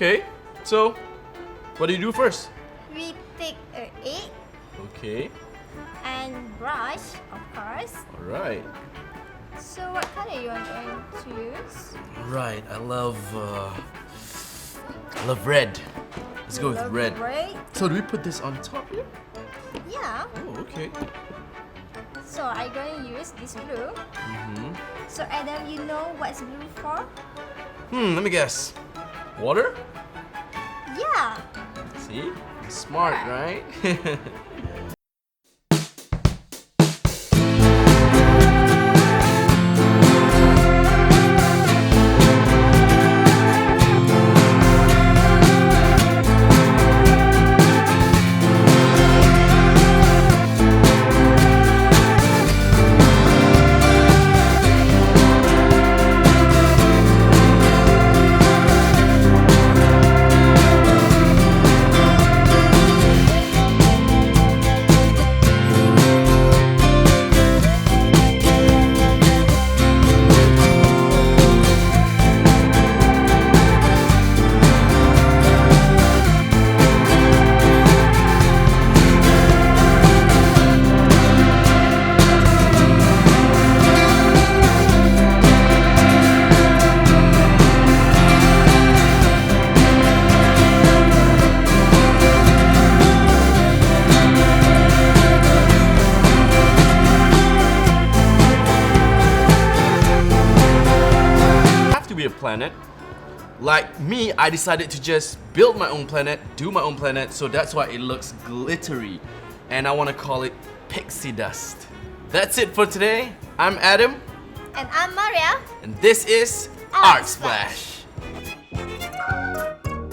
Okay, so what do you do first? We take an egg Okay, and brush, of course. alright. So what color you are going to use? Right, I love red. Let's go with Love red. Red? So do we put this on top here? Yeah. Oh, okay. So I'm going to use this blue. Mm-hmm. So Adam, you know what's blue for? Let me guess. Water? Yeah. See? Smart, right? Be a planet. Like me, I decided to just build my own planet, do my own planet, so that's why it looks glittery. And I want to call it pixie dust. That's it for today. I'm Adam. And I'm Maria. And this is Art Art Splash. Splash.